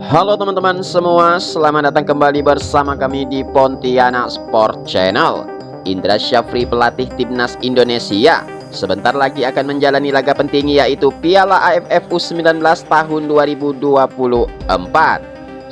Halo teman-teman semua, selamat datang kembali bersama kami di Pontianak Sport Channel. Indra Syafri, pelatih timnas Indonesia, sebentar lagi akan menjalani laga penting yaitu Piala AFF U19 tahun 2024.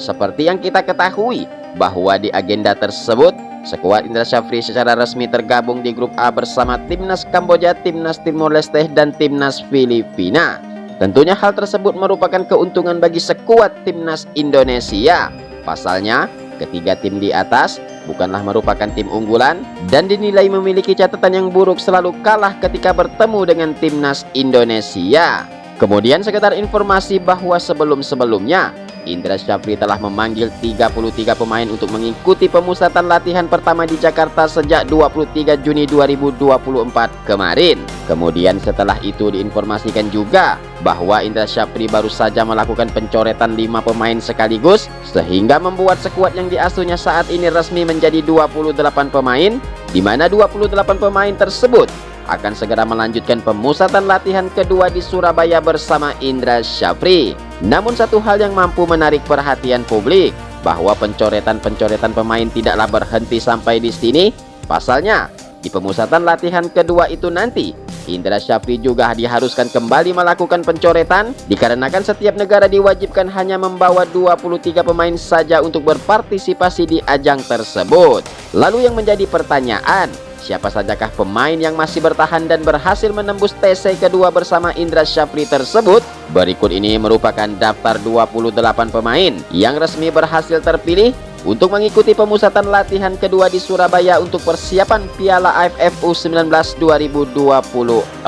Seperti yang kita ketahui bahwa di agenda tersebut skuad Indra Syafri secara resmi tergabung di grup A bersama timnas Kamboja, timnas Timor Leste, dan timnas Filipina. Tentunya hal tersebut merupakan keuntungan bagi skuad timnas Indonesia. Pasalnya, ketiga tim di atas bukanlah merupakan tim unggulan dan dinilai memiliki catatan yang buruk, selalu kalah ketika bertemu dengan timnas Indonesia. Kemudian sekedar informasi bahwa sebelum-sebelumnya Indra Syafri telah memanggil 33 pemain untuk mengikuti pemusatan latihan pertama di Jakarta sejak 23 Juni 2024 kemarin. Kemudian setelah itu diinformasikan juga bahwa Indra Syafri baru saja melakukan pencoretan 5 pemain sekaligus, sehingga membuat skuad yang diasuhnya saat ini resmi menjadi 28 pemain, di mana 28 pemain tersebut akan segera melanjutkan pemusatan latihan kedua di Surabaya bersama Indra Syafri. Namun satu hal yang mampu menarik perhatian publik, bahwa pencoretan pemain tidaklah berhenti sampai di sini. Pasalnya, di pemusatan latihan kedua itu nanti Indra Syafri juga diharuskan kembali melakukan pencoretan, dikarenakan setiap negara diwajibkan hanya membawa 23 pemain saja untuk berpartisipasi di ajang tersebut. Lalu yang menjadi pertanyaan, siapa sajakah pemain yang masih bertahan dan berhasil menembus TC kedua bersama Indra Syafri tersebut? Berikut ini merupakan daftar 28 pemain yang resmi berhasil terpilih untuk mengikuti pemusatan latihan kedua di Surabaya untuk persiapan Piala AFF U19 2024.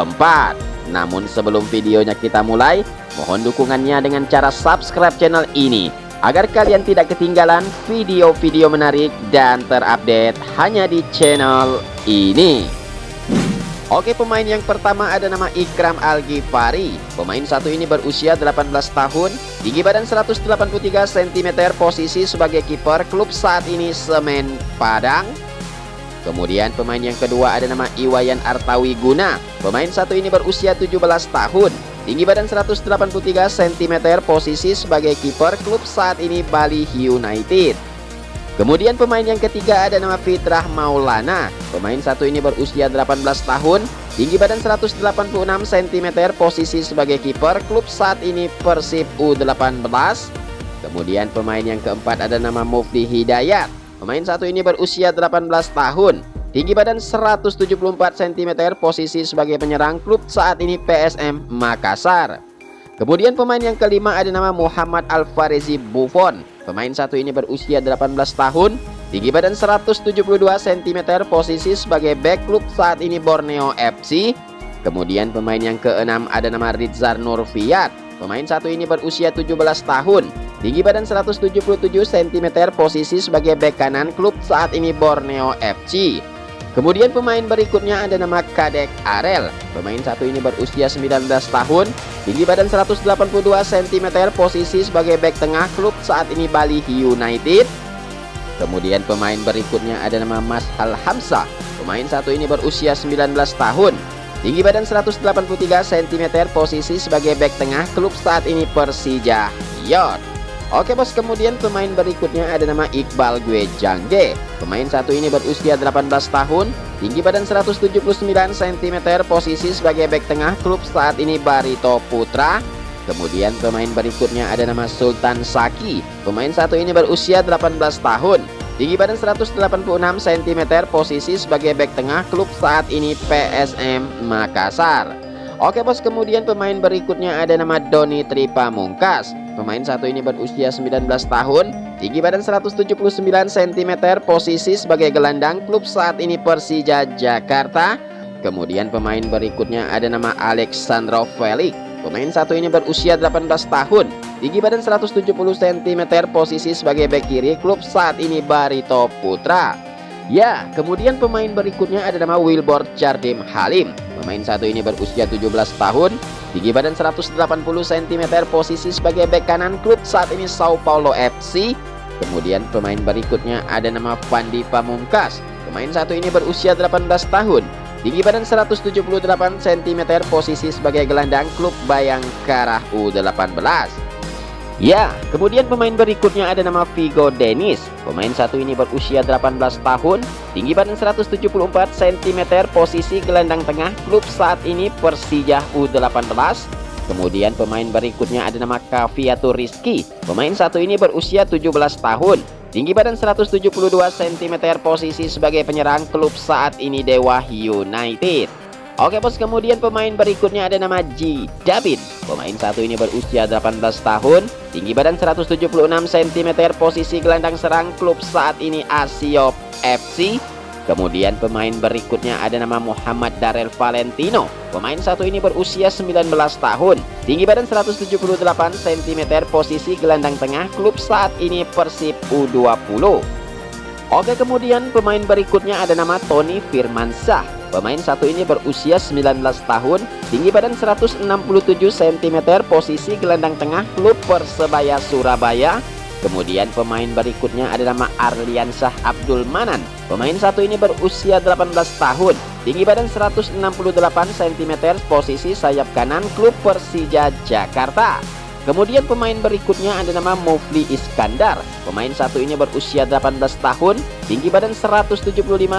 Namun sebelum videonya kita mulai, mohon dukungannya dengan cara subscribe channel ini agar kalian tidak ketinggalan video-video menarik dan terupdate hanya di channel ini. Oke, pemain yang pertama ada nama Ikram Al-Ghifari. Pemain satu ini berusia 18 tahun, tinggi badan 183 cm, posisi sebagai kiper, klub saat ini Semen Padang. Kemudian pemain yang kedua ada nama Iwayan Artawi Guna. Pemain satu ini berusia 17 tahun, tinggi badan 183 cm, posisi sebagai kiper, klub saat ini Bali United. Kemudian pemain yang ketiga ada nama Fitrah Maulana. Pemain satu ini berusia 18 tahun, tinggi badan 186 cm, posisi sebagai kiper, klub saat ini Persib U18. Kemudian pemain yang keempat ada nama Mufti Hidayat. Pemain satu ini berusia 18 tahun, tinggi badan 174 cm, posisi sebagai penyerang, klub saat ini PSM Makassar. Kemudian pemain yang kelima ada nama Muhammad Alfarezi Buffon. Pemain satu ini berusia 18 tahun, tinggi badan 172 cm, posisi sebagai back, klub saat ini Borneo FC. Kemudian pemain yang keenam ada nama Rizar Nurfiat. Pemain satu ini berusia 17 tahun, tinggi badan 177 cm, posisi sebagai back kanan, klub saat ini Borneo FC. Kemudian pemain berikutnya ada nama Kadek Arel. Pemain satu ini berusia 19 tahun, tinggi badan 182 cm, posisi sebagai back tengah, klub saat ini Bali United. Kemudian pemain berikutnya ada nama Mas Al Hamzah. Pemain satu ini berusia 19 tahun, tinggi badan 183 cm, posisi sebagai back tengah, klub saat ini Persija Yot. Oke bos, kemudian pemain berikutnya ada nama Iqbal Gwejangge. Pemain satu ini berusia 18 tahun, tinggi badan 179 cm, posisi sebagai back tengah, klub saat ini Barito Putra. Kemudian pemain berikutnya ada nama Sultan Saki. Pemain satu ini berusia 18 tahun, tinggi badan 186 cm, posisi sebagai back tengah, klub saat ini PSM Makassar. Oke bos, kemudian pemain berikutnya ada nama Doni Tripamungkas. Pemain satu ini berusia 19 tahun, tinggi badan 179 cm, posisi sebagai gelandang, klub saat ini Persija Jakarta. Kemudian pemain berikutnya ada nama Alexandro Felix. Pemain satu ini berusia 18 tahun, tinggi badan 170 cm, posisi sebagai bek kiri, klub saat ini Barito Putra. Ya, kemudian pemain berikutnya ada nama Wilbur Chardim Halim. Pemain satu ini berusia 17 tahun, tinggi badan 180 cm, posisi sebagai bek kanan, klub saat ini Sao Paulo FC. Kemudian pemain berikutnya ada nama Fandi Pamungkas. Pemain satu ini berusia 18 tahun, tinggi badan 178 cm, posisi sebagai gelandang, klub Bayangkara U18. Ya, kemudian pemain berikutnya ada nama Vigo Dennis. Pemain satu ini berusia 18 tahun, tinggi badan 174 cm, posisi gelandang tengah, klub saat ini Persija U18. Kemudian pemain berikutnya ada nama Kaviatur Rizky. Pemain satu ini berusia 17 tahun, tinggi badan 172 cm, posisi sebagai penyerang, klub saat ini Dewa United. Oke bos, kemudian pemain berikutnya ada nama G. David. Pemain satu ini berusia 18 tahun, tinggi badan 176 cm, posisi gelandang serang, klub saat ini Asiop FC. Kemudian pemain berikutnya ada nama Muhammad Darel Valentino. Pemain satu ini berusia 19 tahun, tinggi badan 178 cm, posisi gelandang tengah, klub saat ini Persib U20. Oke, kemudian pemain berikutnya ada nama Tony Firmansyah. Pemain satu ini berusia 19 tahun, tinggi badan 167 cm, posisi gelandang tengah, klub Persebaya Surabaya. Kemudian pemain berikutnya ada nama Arliansyah Abdul Manan. Pemain satu ini berusia 18 tahun, tinggi badan 168 cm, posisi sayap kanan, klub Persija Jakarta. Kemudian pemain berikutnya ada nama Mufli Iskandar. Pemain satu ini berusia 18 tahun, tinggi badan 175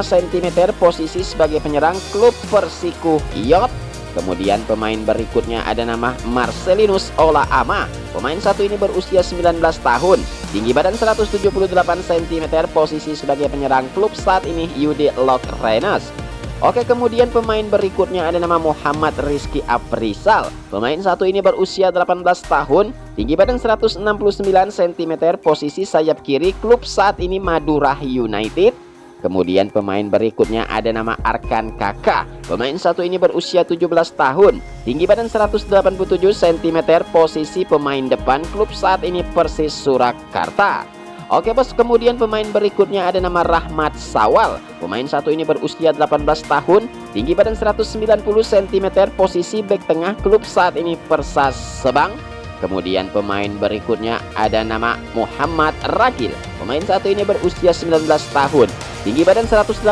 cm, posisi sebagai penyerang, klub Persiku Iot. Kemudian pemain berikutnya ada nama Marcelinus Ola Ama. Pemain satu ini berusia 19 tahun, tinggi badan 178 cm, posisi sebagai penyerang, klub saat ini UD Lokrenas. Oke, kemudian pemain berikutnya ada nama Muhammad Rizky Aprisal. Pemain satu ini berusia 18 tahun, tinggi badan 169 cm, posisi sayap kiri, klub saat ini Madura United. Kemudian pemain berikutnya ada nama Arkan Kakak. Pemain satu ini berusia 17 tahun, tinggi badan 187 cm, posisi pemain depan, klub saat ini Persis Surakarta. Oke bos, kemudian pemain berikutnya ada nama Rahmat Sawal. Pemain satu ini berusia 18 tahun, tinggi badan 190 cm, posisi bek tengah, klub saat ini Persas Sebang. Kemudian pemain berikutnya ada nama Muhammad Ragil. Pemain satu ini berusia 19 tahun, tinggi badan 185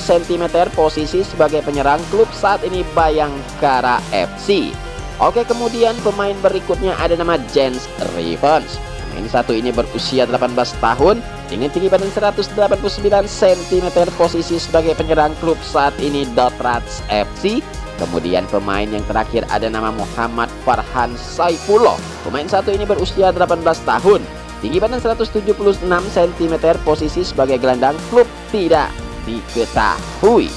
cm, posisi sebagai penyerang, klub saat ini Bayangkara FC. Oke, kemudian pemain berikutnya ada nama Jens Revens. Pemain satu ini berusia 18 tahun dengan tinggi badan 189 cm, posisi sebagai penyerang, klub saat ini Dotrats FC. Kemudian pemain yang terakhir ada nama Muhammad Farhan Saifullah. Pemain satu ini berusia 18 tahun, tinggi badan 176 cm, posisi sebagai gelandang, klub tidak diketahui.